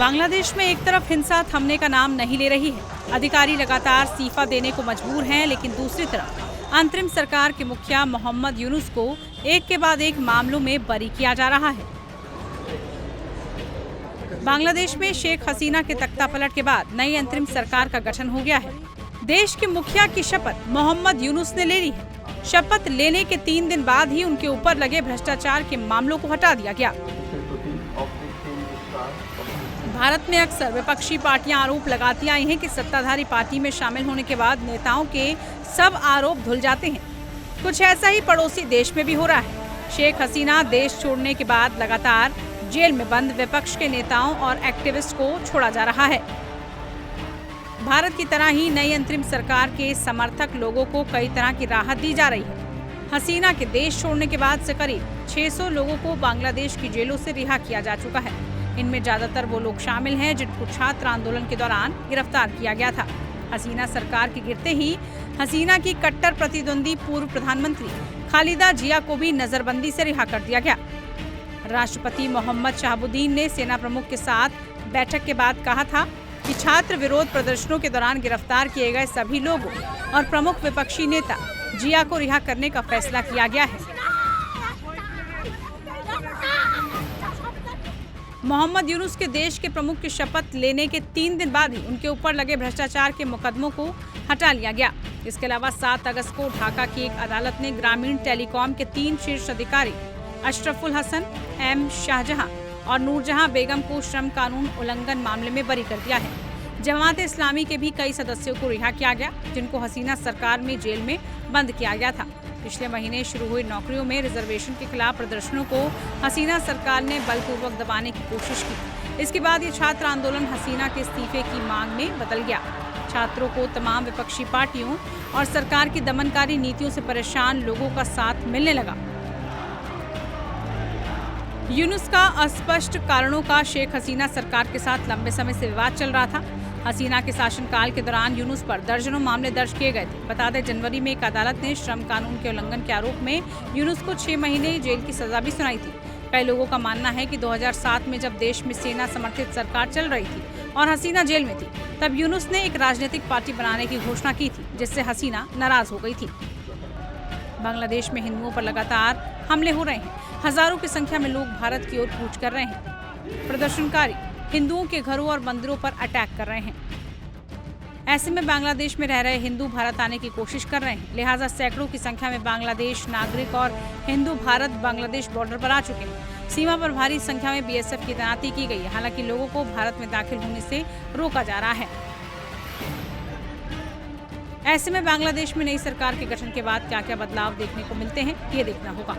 बांग्लादेश में एक तरफ हिंसा थमने का नाम नहीं ले रही है। अधिकारी लगातार इस्तीफा देने को मजबूर हैं, लेकिन दूसरी तरफ अंतरिम सरकार के मुखिया मोहम्मद यूनुस को एक के बाद एक मामलों में बरी किया जा रहा है। बांग्लादेश में शेख हसीना के तख्तापलट के बाद नई अंतरिम सरकार का गठन हो गया है। देश के मुखिया की शपथ मोहम्मद यूनुस ने ले ली है। शपथ लेने के 3 दिन बाद ही उनके ऊपर लगे भ्रष्टाचार के मामलों को हटा दिया गया। भारत में अक्सर विपक्षी पार्टियां आरोप लगाती आई हैं कि सत्ताधारी पार्टी में शामिल होने के बाद नेताओं के सब आरोप धुल जाते हैं। कुछ ऐसा ही पड़ोसी देश में भी हो रहा है। शेख हसीना देश छोड़ने के बाद लगातार जेल में बंद विपक्ष के नेताओं और एक्टिविस्ट को छोड़ा जा रहा है। भारत की तरह ही नई अंतरिम सरकार के समर्थक लोगों को कई तरह की राहत दी जा रही है। हसीना के देश छोड़ने के बाद से करीब 600 लोगों को बांग्लादेश की जेलों से रिहा किया जा चुका है। इनमें ज्यादातर वो लोग शामिल हैं जिनको छात्र आंदोलन के दौरान गिरफ्तार किया गया था। हसीना सरकार के गिरते ही हसीना की कट्टर प्रतिद्वंदी पूर्व प्रधानमंत्री खालिदा जिया को भी नजरबंदी से रिहा कर दिया गया। राष्ट्रपति मोहम्मद शहाबुद्दीन ने सेना प्रमुख के साथ बैठक के बाद कहा था कि छात्र विरोध प्रदर्शनों के दौरान गिरफ्तार किए गए सभी लोगों और प्रमुख विपक्षी नेता जिया को रिहा करने का फैसला किया गया है। मोहम्मद यूनुस के देश के प्रमुख की शपथ लेने के 3 दिन बाद ही उनके ऊपर लगे भ्रष्टाचार के मुकदमों को हटा लिया गया। इसके अलावा 7 अगस्त को ढाका की एक अदालत ने ग्रामीण टेलीकॉम के 3 शीर्ष अधिकारी अशरफुल हसन, एम शाहजहां और नूरजहां बेगम को श्रम कानून उल्लंघन मामले में बरी कर दिया है। जमात इस्लामी के भी कई सदस्यों को रिहा किया गया, जिनको हसीना सरकार में जेल में बंद किया गया था। पिछले महीने शुरू हुई नौकरियों में रिजर्वेशन के खिलाफ प्रदर्शनों को हसीना सरकार ने बलपूर्वक दबाने की कोशिश की। इसके बाद ये छात्र आंदोलन हसीना के इस्तीफे की मांग में बदल गया। छात्रों को तमाम विपक्षी पार्टियों और सरकार की दमनकारी नीतियों से परेशान लोगों का साथ मिलने लगा। यूनुस का अस्पष्ट कारणों का शेख हसीना सरकार के साथ लंबे समय से विवाद चल रहा था। हसीना के शासनकाल के दौरान यूनुस पर दर्जनों मामले दर्ज किए गए थे। बता दें, जनवरी में एक अदालत ने श्रम कानून के उल्लंघन के आरोप में यूनुस को 6 महीने जेल की सजा भी सुनाई थी। कई लोगों का मानना है कि 2007 में जब देश में सेना समर्थित सरकार चल रही थी और हसीना जेल में थी, तब यूनुस ने एक राजनीतिक पार्टी बनाने की घोषणा की थी, जिससे हसीना नाराज हो गई थी। बांग्लादेश में हिंदुओं पर लगातार हमले हो रहे हैं। हजारों की संख्या में लोग भारत की ओर कूच कर रहे हैं। प्रदर्शनकारी हिंदुओं के घरों और मंदिरों पर अटैक कर रहे हैं। ऐसे में बांग्लादेश में रह रहे हिंदू भारत आने की कोशिश कर रहे हैं। लिहाजा सैकड़ों की संख्या में बांग्लादेश नागरिक और हिंदू भारत बांग्लादेश बॉर्डर पर आ चुके हैं। सीमा पर भारी संख्या में बीएसएफ की तैनाती की गई है। हालांकि लोगों को भारत में दाखिल होने से रोका जा रहा है। ऐसे में बांग्लादेश में नई सरकार के गठन के बाद क्या क्या बदलाव देखने को मिलते हैं, ये देखना होगा।